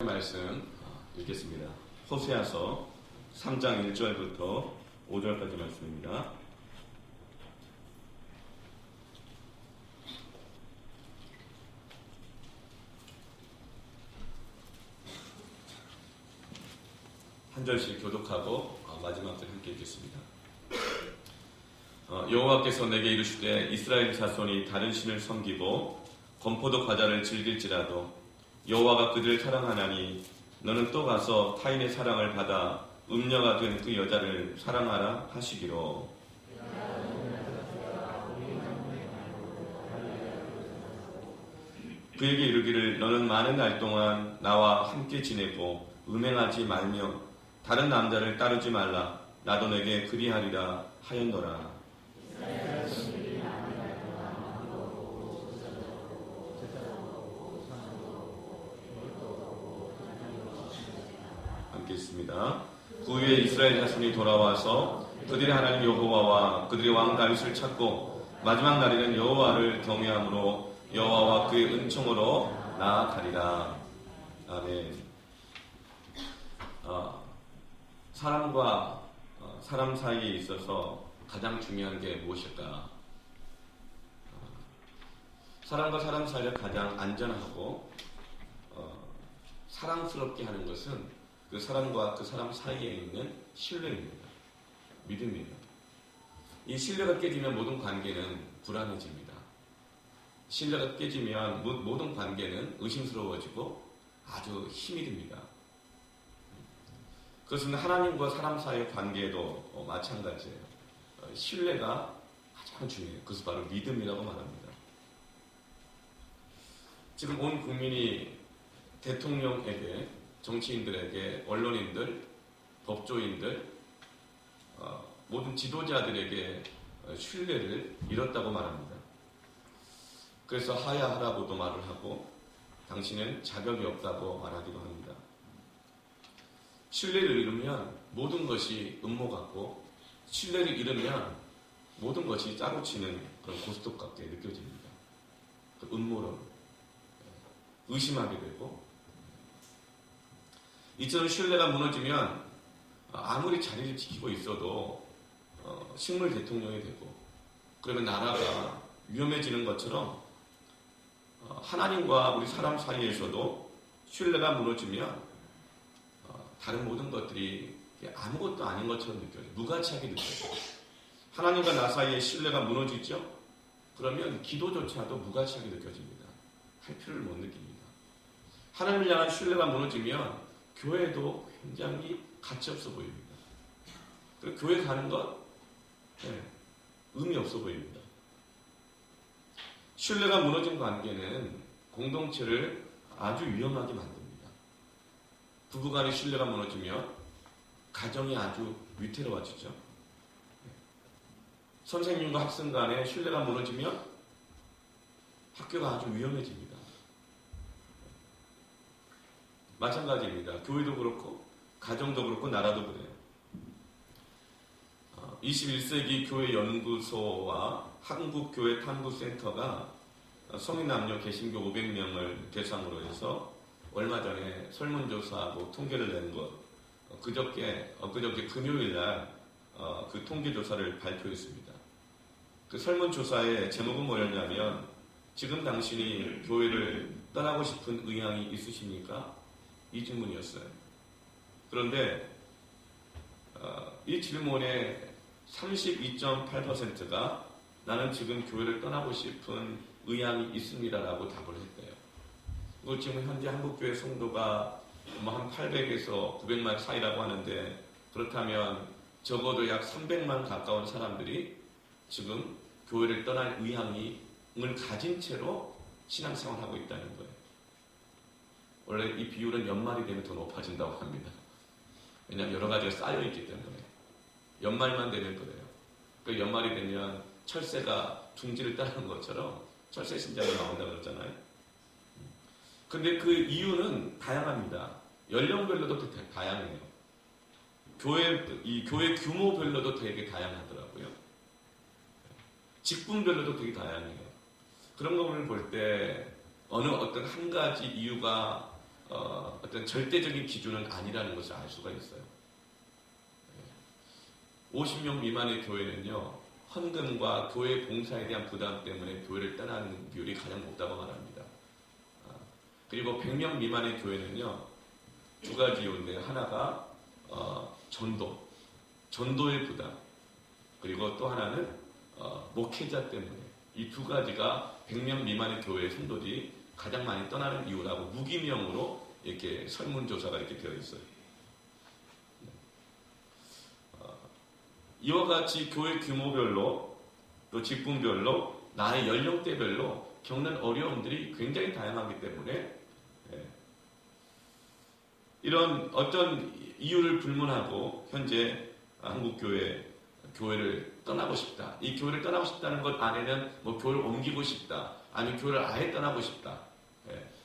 말씀 읽겠습니다. 호세아서 3장 1절부터 5절까지 말씀입니다. 한 절씩 교독하고 마지막 절 함께 읽겠습니다. 여호와께서 내게 이르시되 이스라엘 자손이 다른 신을 섬기고 건포도 과자를 즐길지라도 여호와가 그들을 사랑하나니 너는 또 가서 타인의 사랑을 받아 음녀가 된 그 여자를 사랑하라 하시기로. 그에게 이르기를 너는 많은 날 동안 나와 함께 지내고 음행하지 말며 다른 남자를 따르지 말라. 나도 내게 그리하리라 하였노라. 함께 있습니다. 그 후에 이스라엘 자손이 돌아와서 그들의 하나님 여호와와 그들의 왕 다윗을 찾고 마지막 날에는 여호와를 경외함으로 여호와와 그의 은총으로 나아가리라. 아멘. 사람과 사람 사이에 있어서 가장 중요한 게 무엇일까? 사람과 사람 사이를 가장 안전하고 사랑스럽게 하는 것은 그 사람과 그 사람 사이에 있는 신뢰입니다. 믿음입니다. 이 신뢰가 깨지면 모든 관계는 불안해집니다. 신뢰가 깨지면 모든 관계는 의심스러워지고 아주 힘이 듭니다. 그것은 하나님과 사람 사이의 관계에도 마찬가지예요. 신뢰가 가장 중요해요. 그것은 바로 믿음이라고 말합니다. 지금 온 국민이 대통령에게, 정치인들에게, 언론인들, 법조인들, 모든 지도자들에게 신뢰를 잃었다고 말합니다. 그래서 하야하라고도 말을 하고 당신은 자격이 없다고 말하기도 합니다. 신뢰를 잃으면 모든 것이 음모 같고 신뢰를 잃으면 모든 것이 짜고 치는 그런 고스톱 같게 느껴집니다. 그 음모론, 의심하게 되고 이처럼 신뢰가 무너지면 아무리 자리를 지키고 있어도 식물 대통령이 되고 그러면 나라가 위험해지는 것처럼 하나님과 우리 사람 사이에서도 신뢰가 무너지면 다른 모든 것들이 아무것도 아닌 것처럼 느껴져요. 무가치하게 느껴져요. 하나님과 나 사이에 신뢰가 무너지죠? 그러면 기도조차도 무가치하게 느껴집니다. 할 필요를 못 느낍니다. 하나님을 향한 신뢰가 무너지면 교회도 굉장히 가치없어 보입니다. 그리고 교회 가는 것 의미 없어 보입니다. 신뢰가 무너진 관계는 공동체를 아주 위험하게 만듭니다. 부부간의 신뢰가 무너지면 가정이 아주 위태로워지죠. 선생님과 학생 간의 신뢰가 무너지면 학교가 아주 위험해집니다. 마찬가지입니다. 교회도 그렇고 가정도 그렇고 나라도 그래요. 21세기 교회연구소와 한국교회탐구센터가 성인 남녀 개신교 500명을 대상으로 해서 얼마 전에 설문조사하고 통계를 낸 것, 그저께 금요일날 그 통계조사를 발표했습니다. 그 설문조사의 제목은 뭐였냐면 지금 당신이 교회를 떠나고 싶은 의향이 있으십니까? 이 질문이었어요. 그런데 이 질문의 32.8%가 나는 지금 교회를 떠나고 싶은 의향이 있습니다라고 답을 했대요. 그리고 지금 현재 한국교회 성도가 한 800에서 900만 사이라고 하는데 그렇다면 적어도 약 300만 가까운 사람들이 지금 교회를 떠날 의향을 가진 채로 신앙생활을 하고 있다는 거예요. 원래 이 비율은 연말이 되면 더 높아진다고 합니다. 왜냐하면 여러 가지가 쌓여있기 때문에. 연말만 되면 그래요. 그 연말이 되면 철새가 둥지를 따르는 것처럼 철새 신자가 나온다고 그러잖아요. 근데 그 이유는 다양합니다. 연령별로도 다양해요. 교회 규모별로도 되게 다양하더라고요. 직분별로도 되게 다양해요. 그런 것을 볼 때 어떤 한 가지 이유가 어떤 절대적인 기준은 아니라는 것을 알 수가 있어요. 50명 미만의 교회는요, 헌금과 교회 봉사에 대한 부담 때문에 교회를 떠나는 비율이 가장 높다고 말합니다. 그리고 100명 미만의 교회는요, 두 가지 이유인데, 하나가 전도의 부담, 그리고 또 하나는 목회자 때문에, 이 두 가지가 100명 미만의 교회의 성도들이 가장 많이 떠나는 이유라고 무기명으로 이렇게 설문조사가 이렇게 되어 있어요. 이와 같이 교회 규모별로, 또 직분별로, 나이 연령대별로 겪는 어려움들이 굉장히 다양하기 때문에 이런 어떤 이유를 불문하고 현재 한국 교회를 떠나고 싶다. 이 교회를 떠나고 싶다는 것 안에는 뭐 교회를 옮기고 싶다. 아니면 교회를 아예 떠나고 싶다.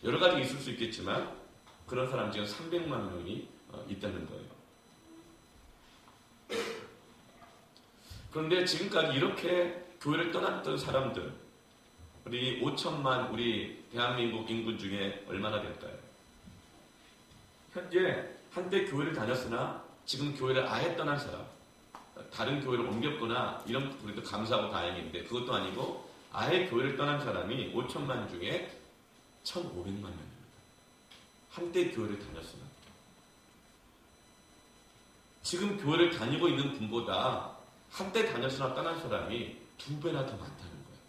여러 가지 있을 수 있겠지만 그런 사람 지금 300만 명이 있다는 거예요. 그런데 지금까지 이렇게 교회를 떠났던 사람들, 우리 5천만 우리 대한민국 인구 중에 얼마나 될까요? 현재 한때 교회를 다녔으나 지금 교회를 아예 떠난 사람, 다른 교회를 옮겼거나 이런 우리도 감사하고 다행인데 그것도 아니고 아예 교회를 떠난 사람이 5천만 중에 1,500만 명입니다. 한때 교회를 다녔으나 지금 교회를 다니고 있는 분보다 한때 다녔으나 떠난 사람이 2배나 더 많다는 거예요.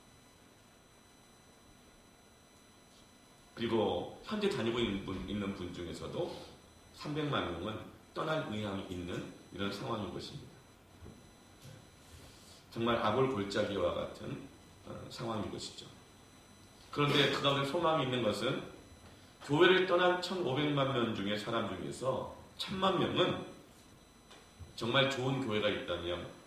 그리고 현재 다니고 있는 분 중에서도 300만 명은 떠날 의향이 있는 이런 상황인 것입니다. 정말 아골골짜기와 같은 상황인 것이죠. 그런데 그 가운데 소망이 있는 것은 교회를 떠난 1,500만 명 중에 사람 중에서 1,000만 명은 정말 좋은 교회가 있다면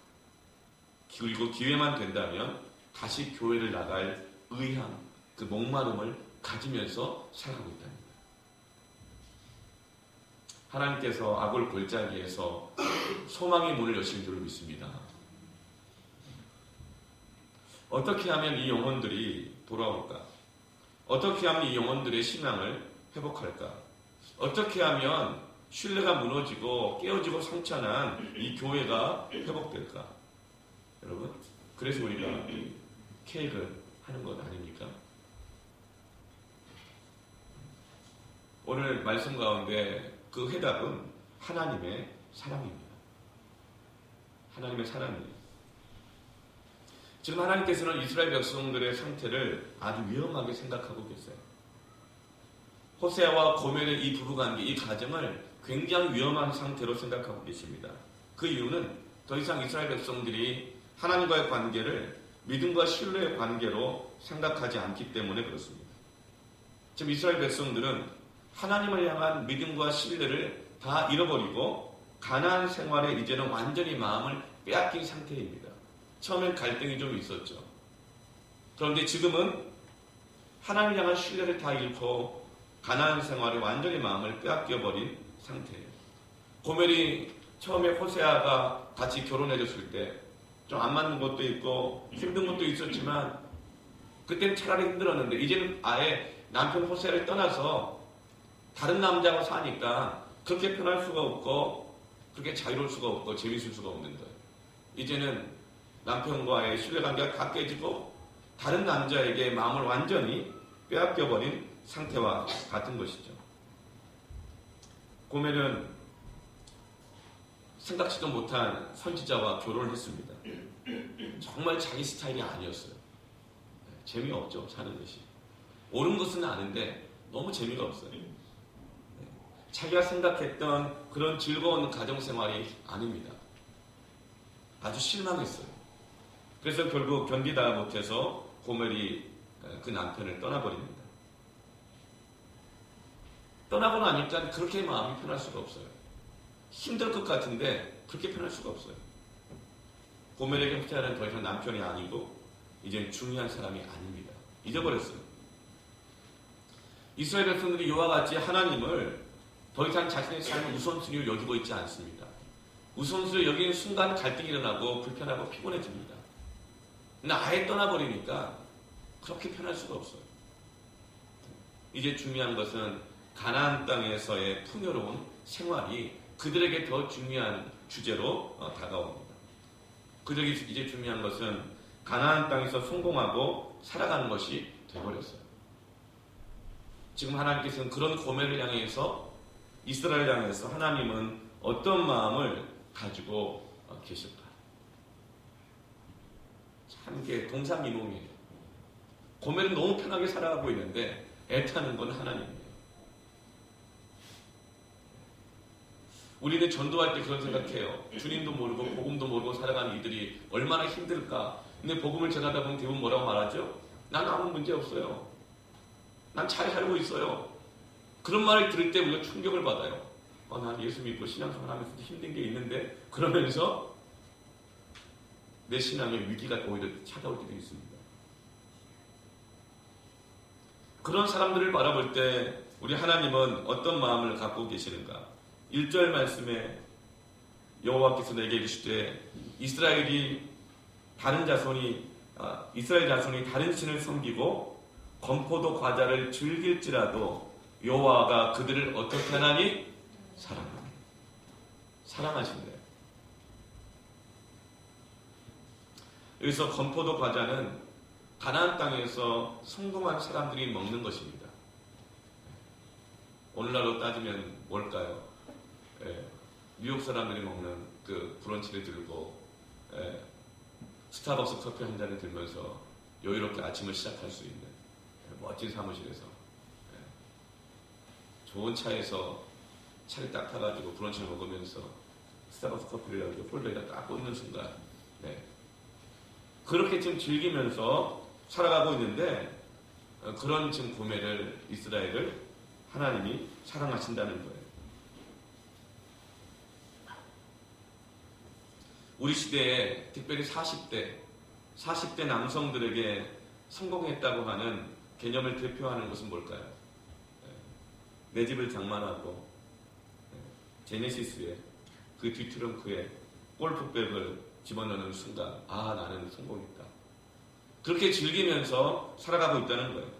그리고 기회만 된다면 다시 교회를 나갈 의향, 그 목마름을 가지면서 살아가고 있다는 거예요. 하나님께서 아골 골짜기에서 소망의 문을 여신 줄 믿습니다. 어떻게 하면 이 영혼들이 돌아올까? 어떻게 하면 이 영혼들의 신앙을 회복할까? 어떻게 하면 신뢰가 무너지고 깨어지고 상처난 이 교회가 회복될까? 여러분, 그래서 우리가 이 케이크를 하는 것 아닙니까? 오늘 말씀 가운데 그 해답은 하나님의 사랑입니다. 하나님의 사랑이에요. 지금 하나님께서는 이스라엘 백성들의 상태를 아주 위험하게 생각하고 계세요. 호세아와 고멜의 이 부부관계, 이 가정을 굉장히 위험한 상태로 생각하고 계십니다. 그 이유는 더 이상 이스라엘 백성들이 하나님과의 관계를 믿음과 신뢰의 관계로 생각하지 않기 때문에 그렇습니다. 지금 이스라엘 백성들은 하나님을 향한 믿음과 신뢰를 다 잃어버리고 가나안 생활에 이제는 완전히 마음을 빼앗긴 상태입니다. 처음엔 갈등이 좀 있었죠. 그런데 지금은 하나님을 향한 신뢰를 다 잃고 가나안 생활에 완전히 마음을 빼앗겨버린 상태예요. 고멜이 처음에 호세아가 같이 결혼해줬을 때 좀 안 맞는 것도 있고 힘든 것도 있었지만 그때는 차라리 힘들었는데 이제는 아예 남편 호세아를 떠나서 다른 남자와 사니까 그렇게 편할 수가 없고 그렇게 자유로울 수가 없고 재밌을 수가 없는 거예요. 이제는 남편과의 신뢰관계가 다 깨지고 다른 남자에게 마음을 완전히 빼앗겨버린 상태와 같은 것이죠. 고멜은 생각지도 못한 선지자와 결혼을 했습니다. 정말 자기 스타일이 아니었어요. 재미없죠, 사는 것이. 옳은 것은 아는데 너무 재미가 없어요. 자기가 생각했던 그런 즐거운 가정생활이 아닙니다. 아주 실망했어요. 그래서 결국 견디다 못해서 고멜이 그 남편을 떠나버립니다. 떠나고 나니까 그렇게 마음이 편할 수가 없어요. 힘들 것 같은데 그렇게 편할 수가 없어요. 고멜에게 호세아는 더 이상 남편이 아니고 이제는 중요한 사람이 아닙니다. 잊어버렸어요. 이스라엘 백성들이 이와 같이 하나님을 더 이상 자신의 삶을 우선순위로 여기고 있지 않습니다. 우선순위로 여기는 순간 갈등이 일어나고 불편하고 피곤해집니다. 근데 아예 떠나버리니까 그렇게 편할 수가 없어요. 이제 중요한 것은 가나안 땅에서의 풍요로운 생활이 그들에게 더 중요한 주제로 다가옵니다. 그들에게 이제 중요한 것은 가나안 땅에서 성공하고 살아가는 것이 되어버렸어요. 지금 하나님께서는 그런 고뇌를 향해서 이스라엘 향해서 하나님은 어떤 마음을 가지고 계실까? 참 이게 동상이몽이에요. 고뇌는 너무 편하게 살아가고 있는데 애타는 건 하나님이에요. 우리는 전도할 때 그런 생각해요. 주님도 모르고 복음도 모르고 살아가는 이들이 얼마나 힘들까. 근데 복음을 전하다 보면 대부분 뭐라고 말하죠? 난 아무 문제 없어요. 난 잘 살고 있어요. 그런 말을 들을 때 우리가 충격을 받아요. 난 예수 믿고 신앙생활하면서 힘든 게 있는데 그러면서 내 신앙의 위기가 오히려 찾아올 때도 있습니다. 그런 사람들을 바라볼 때 우리 하나님은 어떤 마음을 갖고 계시는가? 1절 말씀에 여호와께서 내게 이르시되 이스라엘 자손이 다른 신을 섬기고 건포도 과자를 즐길지라도 여호와가 그들을 어떻게 하나니? 사랑하신대요. 여기서 건포도 과자는 가나안 땅에서 성공한 사람들이 먹는 것입니다. 오늘날로 따지면 뭘까요? 뉴욕 사람들이 먹는 그 브런치를 들고 스타벅스 커피 한 잔을 들면서 여유롭게 아침을 시작할 수 있는 멋진 사무실에서 좋은 차에서 차를 딱 타가지고 브런치를 먹으면서 스타벅스 커피를 여기 폴더에다 딱 꽂는 순간 그렇게 지금 즐기면서 살아가고 있는데 그런 지금 고뇌를 이스라엘을 하나님이 사랑하신다는 거예요. 우리 시대에 특별히 40대 남성들에게 성공했다고 하는 개념을 대표하는 것은 뭘까요? 내 집을 장만하고 제네시스에 그 뒤트렁크에 골프백을 집어넣는 순간 나는 성공했다. 그렇게 즐기면서 살아가고 있다는 거예요.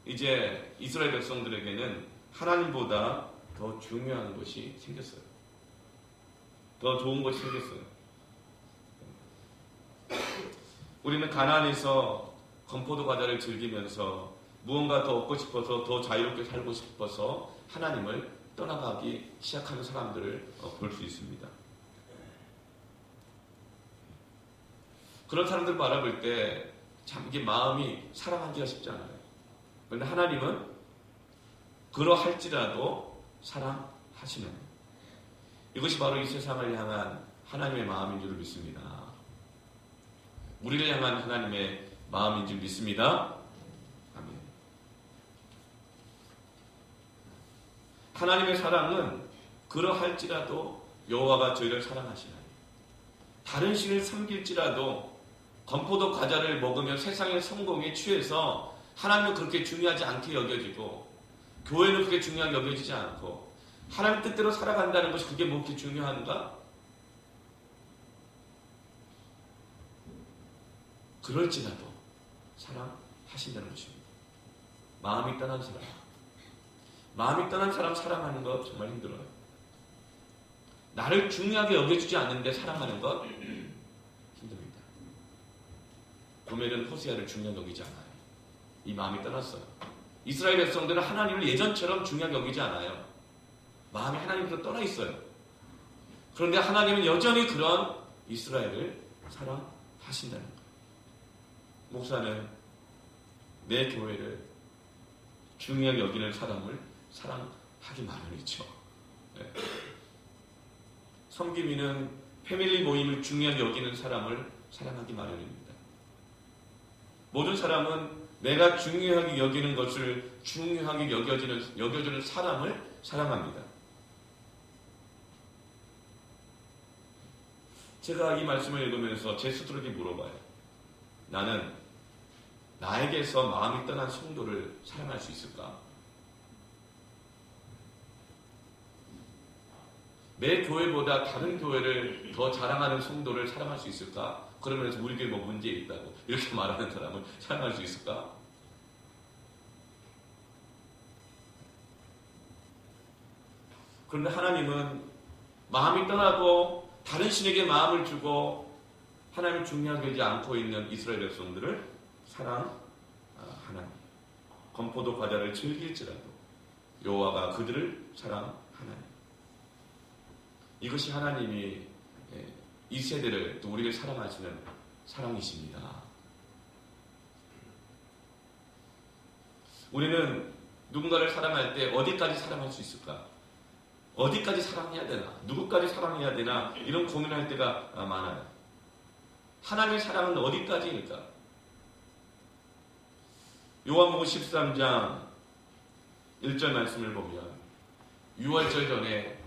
이제 이스라엘 백성들에게는 하나님보다 더 중요한 것이 생겼어요. 더 좋은 것이 생겼어요. 우리는 가나안에서 건포도 과자를 즐기면서 무언가 더 얻고 싶어서 더 자유롭게 살고 싶어서 하나님을 떠나가기 시작하는 사람들을 볼 수 있습니다. 그런 사람들 바라볼 때 참 이게 마음이 사랑하기가 쉽지 않아요. 그런데 하나님은 그러할지라도 사랑하시는 이것이 바로 이 세상을 향한 하나님의 마음인 줄 믿습니다. 우리를 향한 하나님의 마음인 줄 믿습니다. 아멘. 하나님의 사랑은 그러할지라도 여호와가 저희를 사랑하시나니 다른 신을 섬길지라도 건포도 과자를 먹으며 세상의 성공에 취해서 하나님은 그렇게 중요하지 않게 여겨지고 교회는 그렇게 중요하게 여겨지지 않고 하나님 뜻대로 살아간다는 것이 그게 뭐 그렇게 중요한가? 그럴지라도 사랑하신다는 것입니다. 마음이 떠난 사람 사랑하는 것 정말 힘들어요. 나를 중요하게 여겨주지 않는데 사랑하는 것 힘듭니다. 고멜은 호세아를 중요하게 여기지 않아요. 이 마음이 떠났어요. 이스라엘 백성들은 하나님을 예전처럼 중요하게 여기지 않아요. 마음이 하나님께서 떠나 있어요. 그런데 하나님은 여전히 그런 이스라엘을 사랑하신다는 거예요. 목사는 내 교회를 중요하게 여기는 사람을 사랑하기 마련이죠. 네. 섬김이는 패밀리 모임을 중요하게 여기는 사람을 사랑하기 마련입니다. 모든 사람은 내가 중요하게 여기는 것을 중요하게 여겨주는 사람을 사랑합니다. 제가 이 말씀을 읽으면서 제 스스로에게 물어봐요. 나는 나에게서 마음이 떠난 성도를 사랑할 수 있을까? 내 교회보다 다른 교회를 더 자랑하는 성도를 사랑할 수 있을까? 그러면서 우리 교회 뭐 문제 있다고 이렇게 말하는 사람을 사랑할 수 있을까? 그런데 하나님은 마음이 떠나고 다른 신에게 마음을 주고 하나님을 중요하게 여기지 않고 있는 이스라엘 백성들을 사랑하나니 건포도 과자를 즐길지라도 여호와가 그들을 사랑하나니. 이것이 하나님이 이 세대를 또 우리를 사랑하시는 사랑이십니다. 우리는 누군가를 사랑할 때 어디까지 사랑할 수 있을까? 어디까지 사랑해야 되나? 누구까지 사랑해야 되나? 이런 고민할 때가 많아요. 하나님의 사랑은 어디까지일까? 요한복음 13장 1절 말씀을 보면 6월절 전에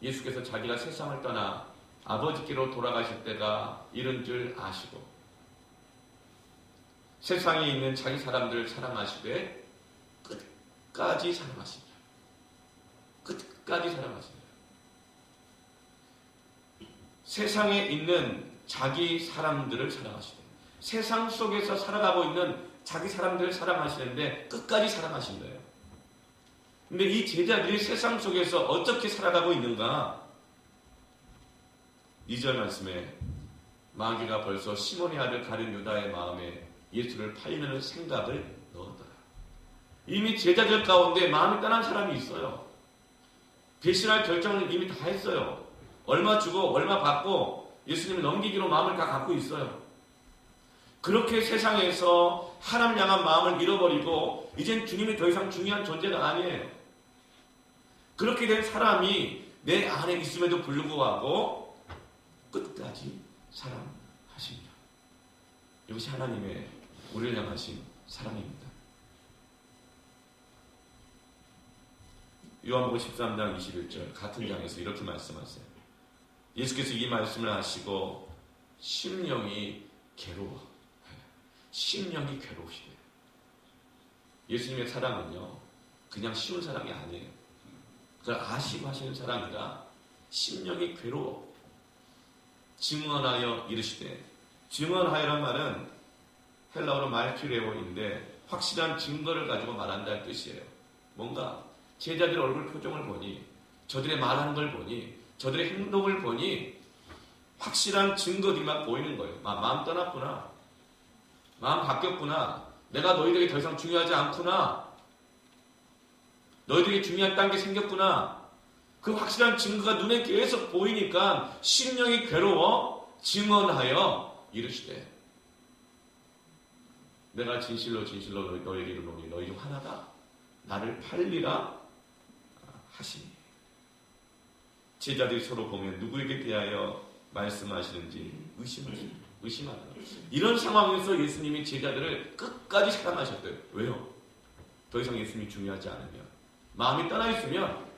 예수께서 자기가 세상을 떠나 아버지께로 돌아가실 때가 이른 줄 아시고 세상에 있는 자기 사람들을 사랑하시되 끝까지 사랑하십니다. 끝까지 사랑하십니다. 세상에 있는 자기 사람들을 사랑하시되 세상 속에서 살아가고 있는 자기 사람들을 사랑하시는데 끝까지 사랑하신 거예요. 근데 이 제자들이 세상 속에서 어떻게 살아가고 있는가? 2절 말씀에 마귀가 벌써 시몬의 아들 가룟 유다의 마음에 예수를 팔려는 생각을 넣었더라. 이미 제자들 가운데 마음이 떠난 사람이 있어요. 배신할 결정을 이미 다 했어요. 얼마 주고 얼마 받고 예수님을 넘기기로 마음을 다 갖고 있어요. 그렇게 세상에서 하나님 향한 마음을 잃어버리고 이젠 주님이 더 이상 중요한 존재가 아니에요. 그렇게 된 사람이 내 안에 있음에도 불구하고 끝까지 사랑하십니다. 이것이 하나님의 우리를 향하신 사랑입니다. 요한복음 13장 21절 같은 장에서 이렇게 말씀하세요. 예수께서 이 말씀을 하시고 심령이 괴로워. 심령이 괴로우시대요. 예수님의 사랑은요 그냥 쉬운 사랑이 아니에요. 그걸 아시고 하시는 사랑이라 심령이 괴로워. 증언하여 이르시되, 증언하여란 말은 헬라어로 말투레오인데 확실한 증거를 가지고 말한다는 뜻이에요. 뭔가 제자들의 얼굴 표정을 보니, 저들의 말하는 걸 보니, 저들의 행동을 보니 확실한 증거들이 막 보이는 거예요. 마음 떠났구나. 마음 바뀌었구나. 내가 너희들에게 더 이상 중요하지 않구나. 너희들에게 중요한 딴 게 생겼구나. 그 확실한 증거가 눈에 계속 보이니까 심령이 괴로워 증언하여 이르시되, 내가 진실로 진실로 너희에게 이르노니 너희 중 하나가 나를 팔리라 하시니. 제자들이 서로 보면 누구에게 대하여 말씀하시는지 의심하다. 이런 상황에서 예수님이 제자들을 끝까지 사랑하셨대요. 왜요? 더 이상 예수님이 중요하지 않으면, 마음이 떠나 있으면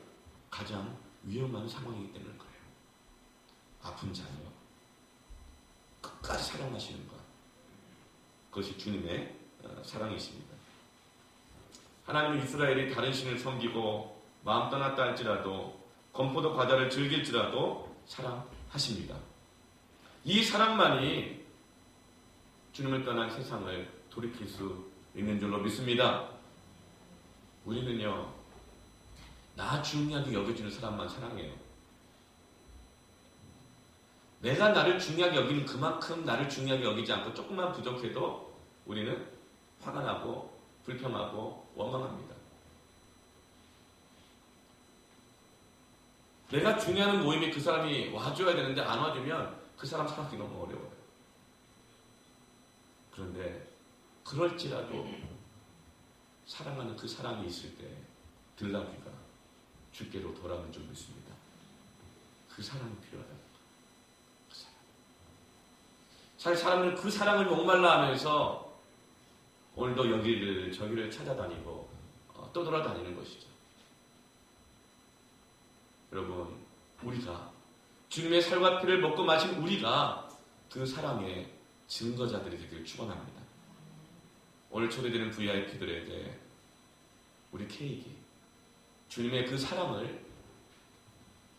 가장 위험한 상황이기 때문일 거예요. 아픈 자녀 끝까지 사랑하시는 것, 그것이 주님의 사랑이십니다. 하나님은 이스라엘이 다른 신을 섬기고 마음 떠났다 할지라도, 건포도 과자를 즐길지라도 사랑하십니다. 이 사랑만이 주님을 떠난 세상을 돌이킬 수 있는 줄로 믿습니다. 우리는요, 나 중요하게 여겨주는 사람만 사랑해요. 내가 나를 중요하게 여기는 그만큼 나를 중요하게 여기지 않고 조금만 부족해도 우리는 화가 나고 불평하고 원망합니다. 내가 중요한 모임에 그 사람이 와줘야 되는데 안 와주면 그 사람 사랑하기 너무 어려워요. 그런데 그럴지라도 사랑하는 그 사랑이 있을 때 들나귀가 주께로 돌아오는 줄 믿습니다. 그 사랑이 필요하다. 그 사랑. 잘 사람은 그 사랑을 목말라 하면서 오늘도 여기를 저기를 찾아다니고 또 돌아다니는 것이죠. 여러분, 우리가 주님의 살과 피를 먹고 마신 우리가 그 사랑의 증거자들이 되기를 축원합니다. 오늘 초대되는 VIP들에게 우리 케이크 주님의 그 사랑을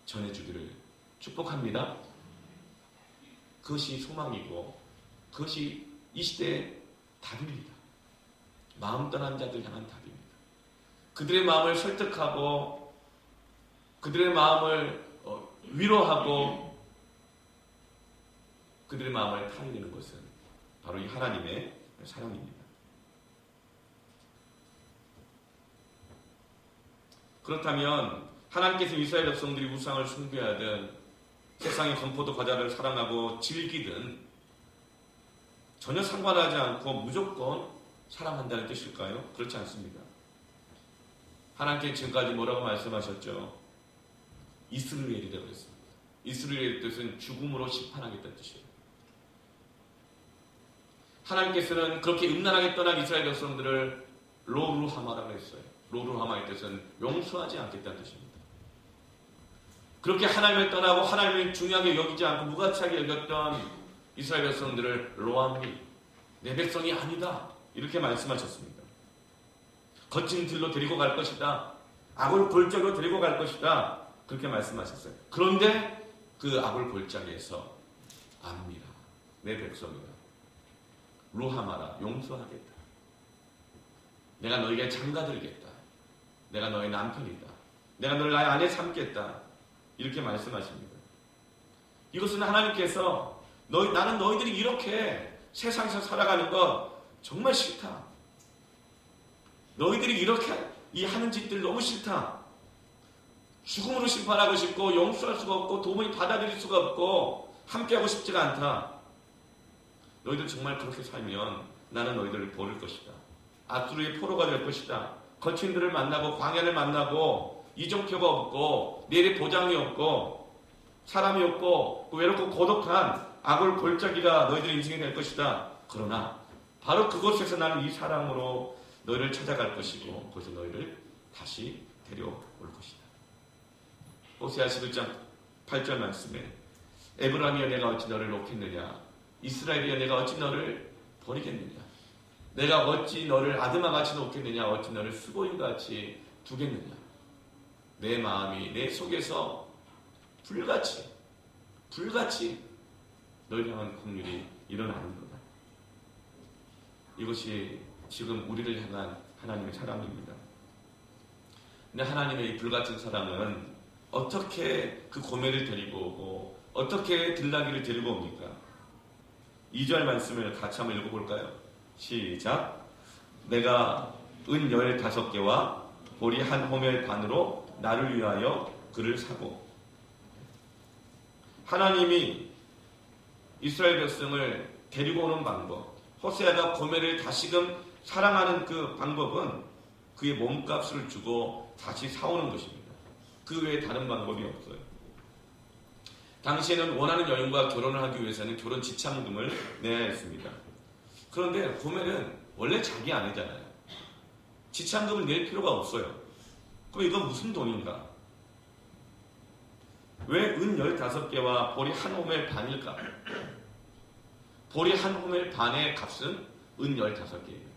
전해주기를 축복합니다. 그것이 소망이고 그것이 이 시대의 답입니다. 마음 떠난 자들 향한 답입니다. 그들의 마음을 설득하고 그들의 마음을 위로하고 그들의 마음을 살리는 것은 바로 이 하나님의 사랑입니다. 그렇다면 하나님께서 이스라엘 백성들이 우상을 숭배하든 세상의 건포도 과자를 사랑하고 즐기든 전혀 상관하지 않고 무조건 사랑한다는 뜻일까요? 그렇지 않습니다. 하나님께서 지금까지 뭐라고 말씀하셨죠? 이스라엘이라고 했습니다. 이스라엘의 뜻은 죽음으로 심판하겠다는 뜻이에요. 하나님께서는 그렇게 음란하게 떠난 이스라엘 백성들을 로루하마라고 했어요. 로루하마의 뜻은 용서하지 않겠다는 뜻입니다. 그렇게 하나님을 떠나고 하나님을 중요하게 여기지 않고 무가치하게 여겼던 이스라엘 백성들을 로암리, 내 백성이 아니다, 이렇게 말씀하셨습니다. 거친 길로 데리고 갈 것이다, 악을 골짜기로 데리고 갈 것이다, 그렇게 말씀하셨어요. 그런데 그 악을 골짜기에서 압니다, 내 백성이다, 루하마라, 용서하겠다, 내가 너에게 장가들겠다, 내가 너의 남편이다, 내가 너를 나의 아내 삼겠다, 이렇게 말씀하십니다. 이것은 하나님께서 나는 너희들이 이렇게 세상에서 살아가는 것 정말 싫다, 너희들이 이렇게 하는 짓들 너무 싫다, 죽음으로 심판하고 싶고 용서할 수가 없고 도무지 받아들일 수가 없고 함께하고 싶지가 않다. 너희들 정말 그렇게 살면 나는 너희들을 버릴 것이다. 아수르의 포로가 될 것이다. 거친들을 만나고 광야를 만나고 이정표가 없고 내일의 보장이 없고 사람이 없고 외롭고 고독한 악을 골짜기가 너희들의 인생이 될 것이다. 그러나 바로 그곳에서 나는 이 사랑으로 너희를 찾아갈 것이고 거기서 너희를 다시 데려올 것이다. 호세아 11장 8절 말씀에 에브라임이여 내가 어찌 너를 놓겠느냐, 이스라엘이여 내가 어찌 너를 버리겠느냐, 내가 어찌 너를 아드마같이 놓겠느냐, 어찌 너를 수고인같이 두겠느냐. 내 마음이 내 속에서 불같이 너를 향한 긍휼이 일어나는 거다. 이것이 지금 우리를 향한 하나님의 사랑입니다. 근데 하나님의 이 불같은 사랑은 어떻게 그 고멜을 데리고 오고 어떻게 들나귀를 데리고 옵니까? 2절 말씀을 같이 한번 읽어볼까요? 시작. 내가 은 15개와 보리 한 호멜 반으로 나를 위하여 그를 사고. 하나님이 이스라엘 백성을 데리고 오는 방법, 호세아가 고멜을 다시금 사랑하는 그 방법은 그의 몸값을 주고 다시 사오는 것입니다. 그 외에 다른 방법이 없어요. 당시에는 원하는 여인과 결혼을 하기 위해서는 결혼 지참금을 내야 했습니다. 그런데 고멜은 원래 자기 아내잖아요. 지참금을 낼 필요가 없어요. 그럼 이건 무슨 돈인가? 왜 은 15개와 보리 한 호멜 반일까? 보리 한 호멜 반의 값은 은 15개입니다.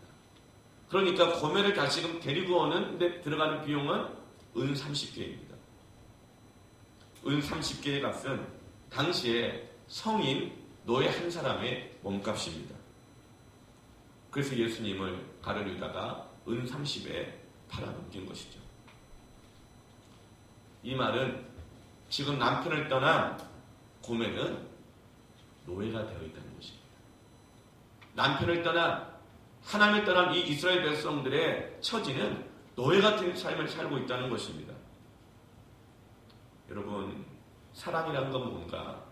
그러니까 고멜을 다시금 데리고 오는 데 들어가는 비용은 은 30개입니다. 은 30개의 값은 당시에 성인 노예 한 사람의 몸값입니다. 그래서 예수님을 가룟 유다가 은 30에 팔아넘긴 것이죠. 이 말은 지금 남편을 떠난 고멜은 노예가 되어 있다는 것입니다. 남편을 떠난, 하나님을 떠난 이 이스라엘 백성들의 처지는 노예 같은 삶을 살고 있다는 것입니다. 여러분, 사랑이라는 건 뭔가?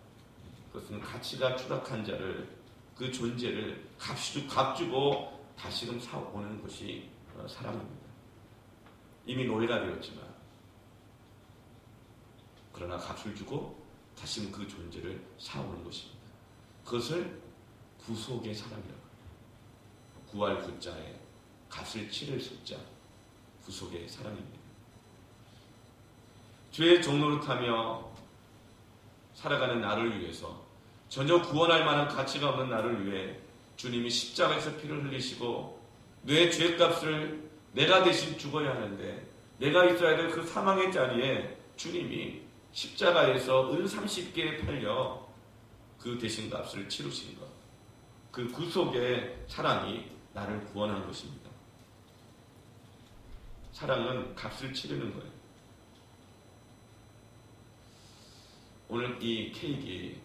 그것은 가치가 추락한 자를, 그 존재를 값 주고 다시금 사오는 것이 사랑입니다. 이미 노예가 되었지만 그러나 값을 주고 다시금 그 존재를 사오는 것입니다. 그것을 구속의 사랑이라고 합니다. 구할 구자에 값을 치를 숫자, 구속의 사랑입니다. 죄의 종노릇하며 살아가는 나를 위해서, 전혀 구원할 만한 가치가 없는 나를 위해 주님이 십자가에서 피를 흘리시고 내 죄값을 내가 대신 죽어야 하는데, 내가 있어야 될 그 사망의 자리에 주님이 십자가에서 은 30개에 팔려 그 대신 값을 치르신 것, 그 구속의 사랑이 나를 구원한 것입니다. 사랑은 값을 치르는 거예요. 오늘 이 케이크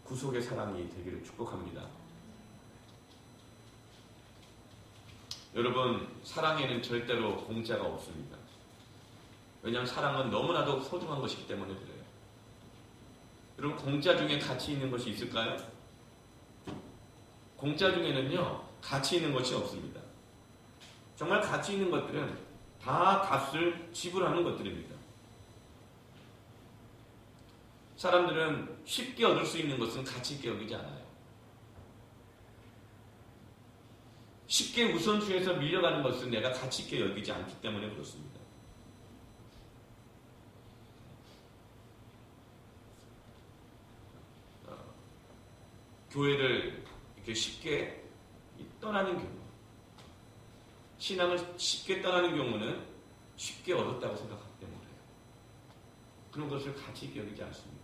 구속의 사랑이 되기를 축복합니다. 여러분, 사랑에는 절대로 공짜가 없습니다. 왜냐하면 사랑은 너무나도 소중한 것이기 때문에 그래요. 여러분, 공짜 중에 가치 있는 것이 있을까요? 공짜 중에는요, 가치 있는 것이 없습니다. 정말 가치 있는 것들은 다 값을 지불하는 것들입니다. 사람들은 쉽게 얻을 수 있는 것은 가치 있게 여기지 않아요. 쉽게 우선순위에서 밀려가는 것은 내가 가치 있게 여기지 않기 때문에 그렇습니다. 교회를 이렇게 쉽게 떠나는 경우, 신앙을 쉽게 떠나는 경우는 쉽게 얻었다고 생각하기 때문에 그런 것을 가치 있게 여기지 않습니다.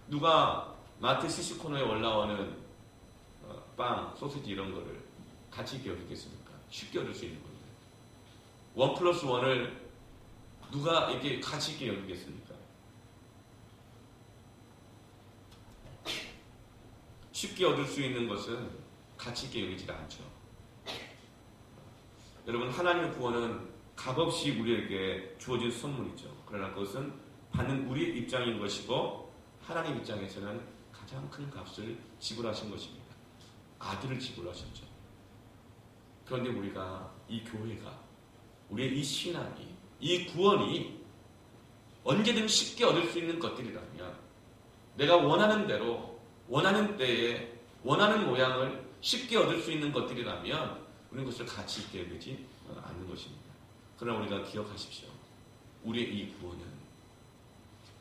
누가 마트 시식코너에 올라오는 빵, 소시지 이런 거를 가치 있게 여기겠습니까? 쉽게 얻을 수 있는 건데. 1+1을 누가 이렇게 가치 있게 여기겠습니까? 쉽게 얻을 수 있는 것은 가치 있게 여기지가 않죠. 여러분, 하나님의 구원은 값없이 우리에게 주어진 선물이죠. 그러나 그것은 받는 우리의 입장인 것이고 하나님 입장에서는 가장 큰 값을 지불하신 것입니다. 아들을 지불하셨죠. 그런데 우리가, 이 교회가, 우리의 이 신앙이, 이 구원이 언제든 쉽게 얻을 수 있는 것들이라면, 내가 원하는 대로, 원하는 때에, 원하는 모양을 쉽게 얻을 수 있는 것들이라면 우리는 그것을 가치 있게 여기지 않는 것입니다. 그러나 우리가 기억하십시오. 우리의 이 구원은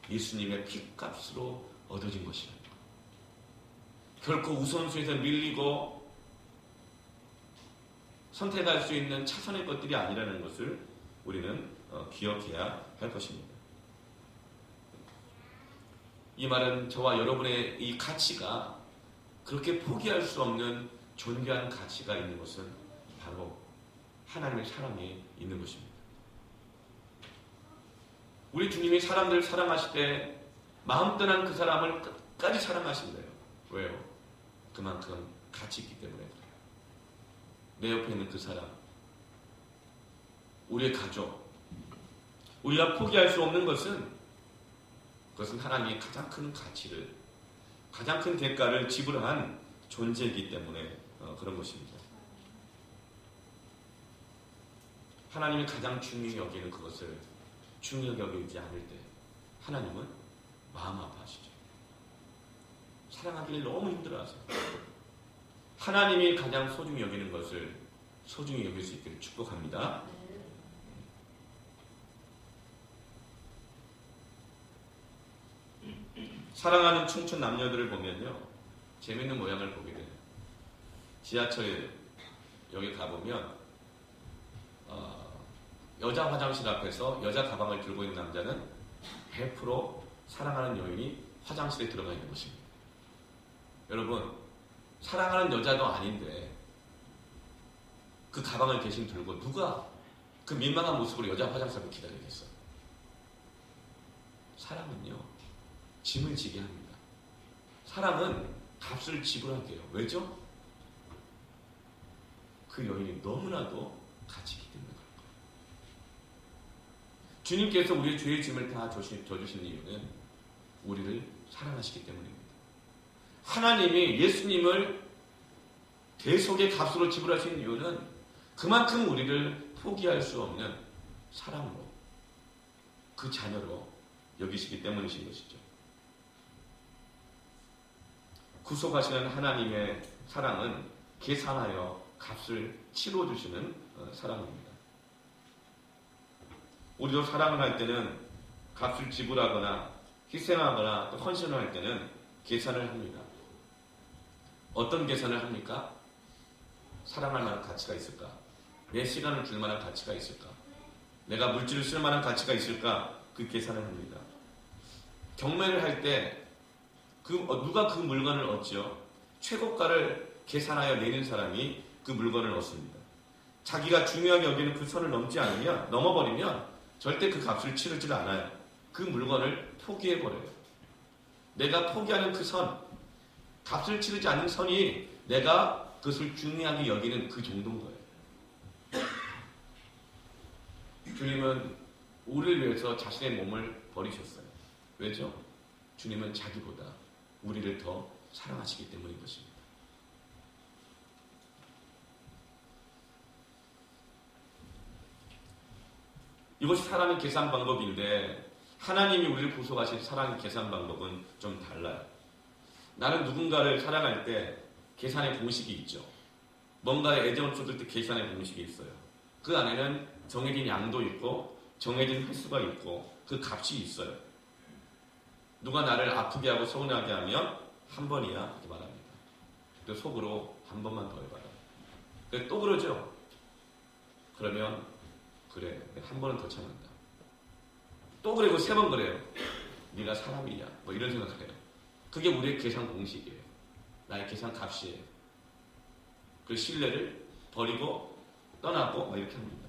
예수님의 피값으로 얻어진 것이라는 것. 결코 우선순위에서 밀리고 선택할 수 있는 차선의 것들이 아니라는 것을 우리는 기억해야 할 것입니다. 이 말은 저와 여러분의 이 가치가 그렇게 포기할 수 없는 존귀한 가치가 있는 것은 바로 하나님의 사랑이 있는 것입니다. 우리 주님이 사람들을 사랑하실 때 마음 떠난 그 사람을 끝까지 사랑하신대요. 왜요? 그만큼 가치 있기 때문에 그래요. 내 옆에 있는 그 사람, 우리의 가족, 우리가 포기할 수 없는 그것은 하나님이 가장 큰 가치를, 가장 큰 대가를 지불한 존재이기 때문에 그런 것입니다. 하나님이 가장 중요히 여기는 그것을 중요히 여기지 않을 때 하나님은 마음 아파하시죠. 사랑하기를 너무 힘들어하세요. 하나님이 가장 소중히 여기는 것을 소중히 여길 수 있기를 축복합니다. 사랑하는 춤춘 남녀들을 보면요, 재밌는 모양을 보게 돼요. 지하철 여기 가보면 여자 화장실 앞에서 여자 가방을 들고 있는 남자는 100% 사랑하는 여인이 화장실에 들어가 있는 것입니다. 여러분, 사랑하는 여자도 아닌데 그 가방을 대신 들고 누가 그 민망한 모습으로 여자 화장실 앞에 기다리겠어요? 사랑은요, 짐을 지게 합니다. 사랑은 값을 지불하게 해요. 왜죠? 그 여인이 너무나도 가치 있기 때문에 그런 거예요. 주님께서 우리의 죄의 짐을 다 져주신 이유는 우리를 사랑하시기 때문입니다. 하나님이 예수님을 대속의 값으로 지불하신 이유는 그만큼 우리를 포기할 수 없는 사랑으로, 그 자녀로 여기시기 때문이신 것이죠. 구속하시는 하나님의 사랑은 계산하여 값을 치러주시는 사랑입니다. 우리도 사랑을 할 때는 값을 지불하거나 희생하거나 또 헌신을 할 때는 계산을 합니다. 어떤 계산을 합니까? 사랑할 만한 가치가 있을까? 내 시간을 줄 만한 가치가 있을까? 내가 물질을 쓸 만한 가치가 있을까? 그 계산을 합니다. 경매를 할 때 누가 그 물건을 얻죠? 최고가를 계산하여 내는 사람이 그 물건을 얻습니다. 자기가 중요하게 여기는 그 선을 넘어버리면 절대 그 값을 치르질 않아요. 그 물건을 포기해버려요. 내가 포기하는 그 선, 값을 치르지 않는 선이 내가 그것을 중요하게 여기는 그 정도인 거예요. 주님은 우리를 위해서 자신의 몸을 버리셨어요. 왜죠? 주님은 자기보다 우리를 더 사랑하시기 때문인 것입니다. 이것이 사랑의 계산 방법인데 하나님이 우리를 구속하신 사랑의 계산 방법은 좀 달라요. 나는 누군가를 사랑할 때 계산의 공식이 있죠. 뭔가에 애정을 쏟을 때 계산의 공식이 있어요. 그 안에는 정해진 양도 있고 정해진 횟수가 있고 그 값이 있어요. 누가 나를 아프게 하고 서운하게 하면 한 번이야 이렇게 말합니다. 또 속으로 한 번만 더 해봐요. 근데 또 그러죠. 그러면 그래 한 번은 더 참는다. 또 그리고 3번 그래요. 네가 사람이냐 뭐 이런 생각해요. 그게 우리의 계산 공식이에요. 나의 계산 값이에요. 그 신뢰를 버리고 떠나고 뭐 이렇게 합니다.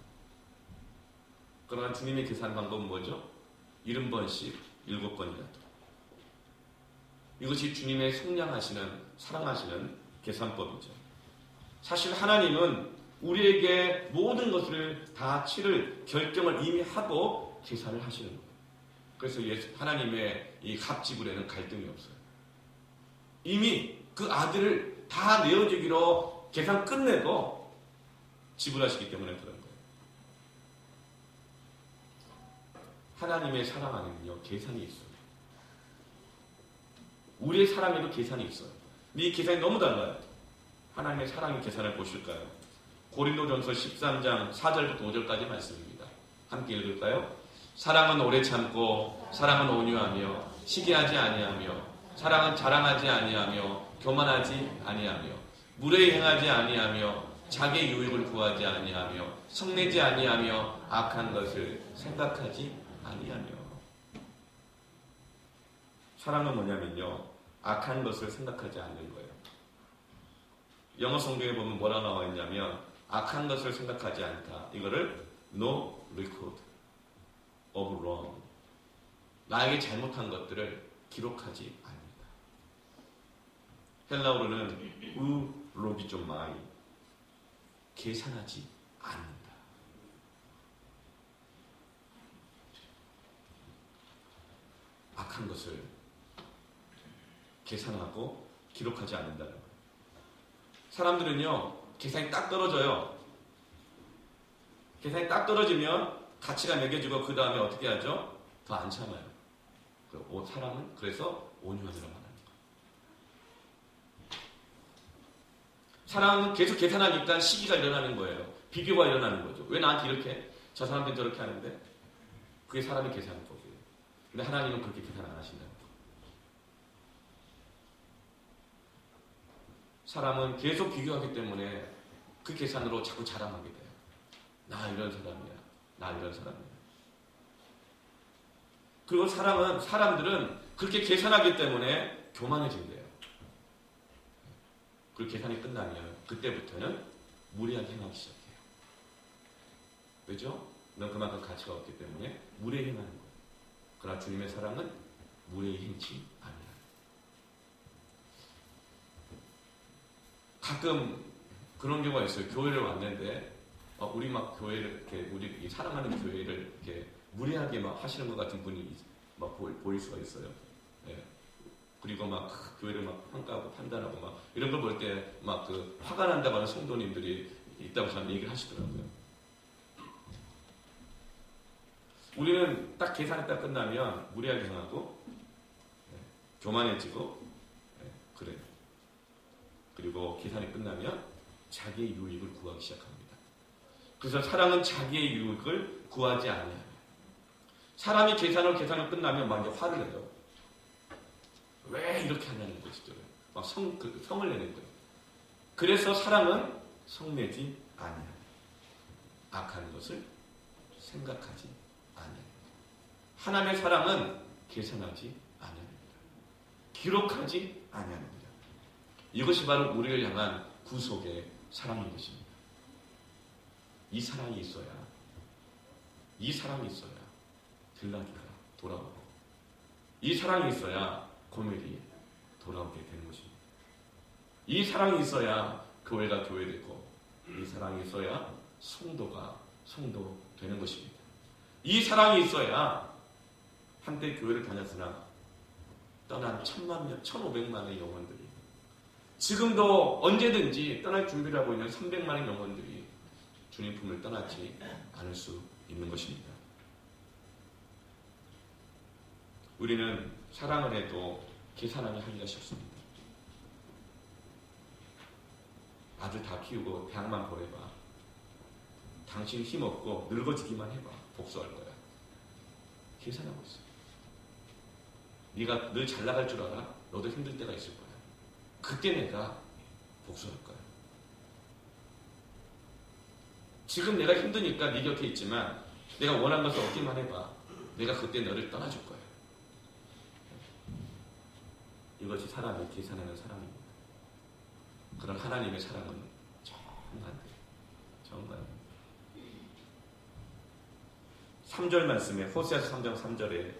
그러나 주님의 계산 방법은 뭐죠? 70번씩 7번이라도. 이것이 주님의 속량하시는 사랑하시는 계산법이죠. 사실 하나님은 우리에게 모든 것을 다 치를 결정을 이미 하고 계산을 하시는 거예요. 그래서 하나님의 이 갑지불에는 갈등이 없어요. 이미 그 아들을 다 내어주기로 계산 끝내고 지불하시기 때문에 그런 거예요. 하나님의 사랑 안에는요 계산이 있어요. 우리의 사랑에도 계산이 있어요. 근데 이 계산이 너무 달라요. 하나님의 사랑의 계산을 보실까요? 고린도전서 13장 4절부터 5절까지 말씀입니다. 함께 읽을까요? 사랑은 오래 참고 사랑은 온유하며 시기하지 아니하며 사랑은 자랑하지 아니하며 교만하지 아니하며 무례히 행하지 아니하며 자기의 유익을 구하지 아니하며 성내지 아니하며 악한 것을 생각하지 아니하며. 사랑은 뭐냐면요 악한 것을 생각하지 않는 거예요. 영어 성경에 보면 뭐라 나와 있냐면 악한 것을 생각하지 않다. 이거를 no record of wrong. 나에게 잘못한 것들을 기록하지 않는다. 헬라어로는 우로기조마이 계산하지 않는다. 악한 것을 계산하고 기록하지 않는다는 거예요. 사람들은요 계산이 딱 떨어져요. 계산이 딱 떨어지면 가치가 매겨지고 그 다음에 어떻게 하죠? 더 안 참아요. 사람은 그래서 온유함이라고 하는 거예요. 사람은 계속 계산하니까 시기가 일어나는 거예요. 비교가 일어나는 거죠. 왜 나한테 이렇게 해? 저 사람들은 저렇게 하는데 그게 사람이 계산하는 거예요. 근데 하나님은 그렇게 계산 안 하신다는 거예요. 사람은 계속 비교하기 때문에 그 계산으로 자꾸 자랑하게 돼요. 나 이런 사람이야. 나 이런 사람이야. 그리고 사람들은 그렇게 계산하기 때문에 교만해진대요. 그 계산이 끝나면 그때부터는 무례하게 행하기 시작해요. 왜죠? 넌 그만큼 가치가 없기 때문에 무례히 행하는 거예요. 그러나 주님의 사랑은 무례히 행치 않아요. 가끔 그런 경우가 있어요. 교회를 왔는데 우리 막 교회를 이렇게 우리 사랑하는 교회를 이렇게 무례하게 막 하시는 것 같은 분이 막 보일 수가 있어요. 예. 그리고 막 교회를 막 평가하고 판단하고 막 이런 걸 볼 때 막 그 화가 난다고 하는 성도님들이 있다고 저한테 얘기를 하시더라고요. 우리는 딱 계산이 딱 끝나면 무례하게 행하고 교만해지고 그래요. 그리고 계산이 끝나면 자기의 유익을 구하기 시작합니다. 그래서 사랑은 자기의 유익을 구하지 아니하며 사람이 계산을 끝나면 막 이제 화를 내요. 왜 이렇게 하냐는 것이죠. 막 성을 내는 거예요. 그래서 사랑은 성내지 아니하며 악한 것을 생각하지 아니하며 하나님의 사랑은 계산하지 아니합니다. 기록하지 아니합니다. 이것이 바로 우리를 향한 구속의 사랑인 것입니다. 이 사랑이 있어야 들나기가 돌아오고, 이 사랑이 있어야 고멜이 돌아오게 되는 것입니다. 이 사랑이 있어야 교회가 교회되고, 이 사랑이 있어야 성도가 성도 되는 것입니다. 이 사랑이 있어야 한때 교회를 다녔으나 떠난 1000만, 1500만의 영혼들이, 지금도 언제든지 떠날 준비를 하고 있는 300만의 영혼들이 주님 품을 떠나지 않을 수 있는 것입니다. 우리는 사랑을 해도 계산하기 하기가 쉽습니다. 아들 다 키우고 대학만 보내봐. 당신 힘없고 늙어지기만 해봐. 복수할 거야. 계산하고 있어. 네가 늘 잘 나갈 줄 알아? 너도 힘들 때가 있을 거야. 그때 내가 복수할 거야. 지금 내가 힘드니까 네 곁에 있지만 내가 원한 것을 얻기만 해봐. 내가 그때 너를 떠나줄 거야. 이것이 사람이 계산하는 사랑입니다. 그런 하나님의 사랑은 정말 3절 말씀에, 호세아서 3장 3절에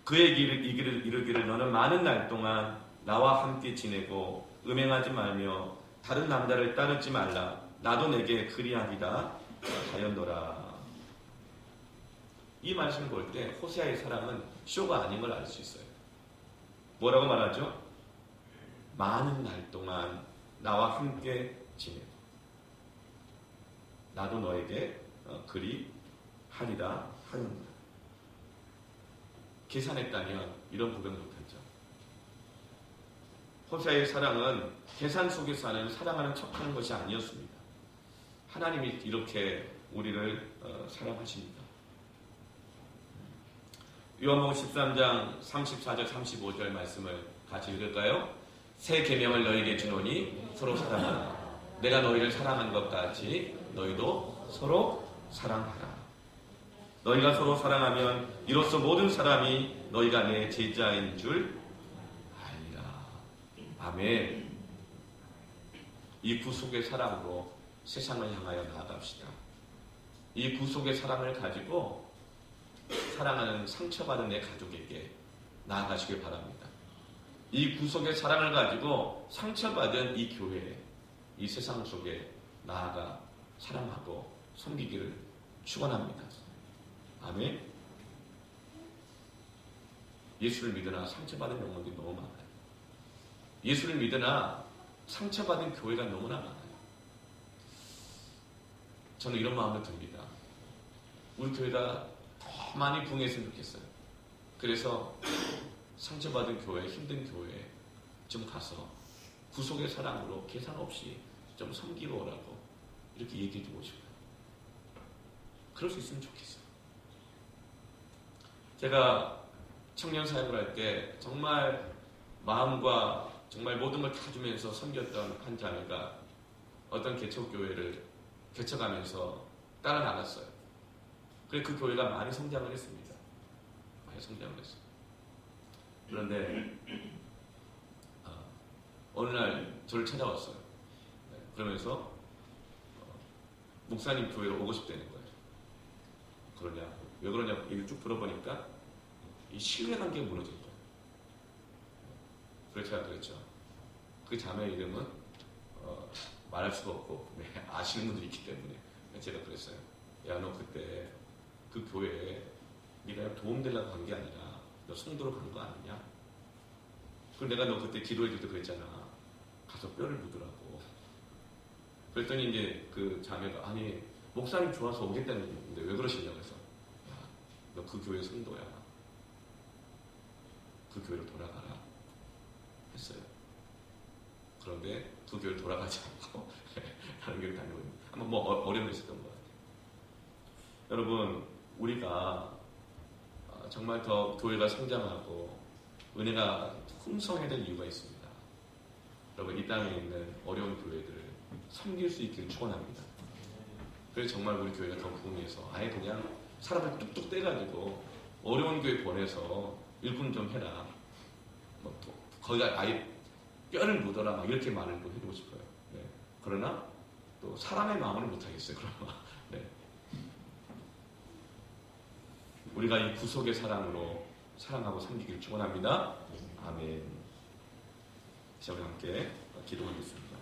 그의 길을 이루기를 너는 많은 날 동안 나와 함께 지내고 음행하지 말며 다른 남자를 따르지 말라. 나도 내게 그리하리라 하였노라. 이 말씀을 볼 때 호세아의 사랑은 쇼가 아닌 걸 알 수 있어요. 뭐라고 말하죠? 많은 날 동안 나와 함께 지내고 나도 너에게 그리하리라 하였노라. 계산했다면 이런 고백 못하죠. 호세아의 사랑은 계산 속에서 하는 사랑하는 척하는 것이 아니었습니다. 하나님이 이렇게 우리를 사랑하십니다. 요한복음 13장 34절 35절 말씀을 같이 읽을까요? 새 계명을 너희에게 주노니 서로 사랑하라. 내가 너희를 사랑한 것 같이 너희도 서로 사랑하라. 너희가 서로 사랑하면 이로써 모든 사람이 너희가 내 제자인 줄 알리라. 아멘. 이 구속의 사랑으로 세상을 향하여 나아갑시다. 이 구속의 사랑을 가지고 사랑하는 상처받은 내 가족에게 나아가시길 바랍니다. 이 구속의 사랑을 가지고 상처받은 이 교회, 이 세상 속에 나아가 사랑하고 섬기기를 축원합니다. 아멘. 예수를 믿으나 상처받은 영혼들이 너무 많아요. 예수를 믿으나 상처받은 교회가 너무나 많아요. 저는 이런 마음도 듭니다. 우리 교회가 더 많이 부흥했으면 좋겠어요. 그래서 상처받은 교회, 힘든 교회 좀 가서 구속의 사랑으로 계산 없이 좀 섬기러 오라고 이렇게 얘기해주고 싶어요. 그럴 수 있으면 좋겠어요. 제가 청년 사역을 할 때 정말 마음과 정말 모든 걸 다 주면서 섬겼던 한 자매가 어떤 개척교회를 개척하면서 따라 나갔어요. 그래서 그 교회가 많이 성장을 했습니다. 많이 성장을 했어요. 그런데 어느 날 저를 찾아왔어요. 그러면서 목사님 교회로 오고 싶다는 거예요. 그러냐? 왜 그러냐고 얘기를 쭉 들어보니까 이 신뢰관계가 무너진 거예요. 그래서 제가 그랬죠. 그 자매의 이름은 말할 수가 없고 아시는 분들이 있기 때문에 제가 그랬어요. 야, 너 그때 그 교회에 네가 도움되려고 간 게 아니라 너 성도로 간 거 아니냐? 그리고 내가 너 그때 기도해줄 때 그랬잖아. 가서 뼈를 묻으라고. 그랬더니 이제 그 자매가 아니 목사님 좋아서 오겠다는 건데 왜 그러시냐고 해서 야, 너 그 교회 성도야. 그 교회로 돌아가라 했어요. 그런데 그 교회로 돌아가지 않고 다른 교회를 다니고 있는 한번 뭐 어려움이 있었던 것 같아요. 여러분 우리가 정말 더 교회가 성장하고 은혜가 풍성해야 될 이유가 있습니다. 여러분 이 땅에 있는 어려운 교회들을 섬길 수 있기를 축원합니다. 그래서 정말 우리 교회가 더 부흥해서 아예 그냥 사람을 뚝뚝 떼가지고 어려운 교회 보내서 일꾼 좀 해라. 뭐 거기가 아예 뼈를 묻어라 막 이렇게 말을 또 해주고 싶어요. 네. 그러나 또 사람의 마음을 못하겠어요. 그러나 네. 우리가 이 구속의 사랑으로 사랑하고 섬기길 축원합니다. 아멘. 시험에 함께 기도하겠습니다.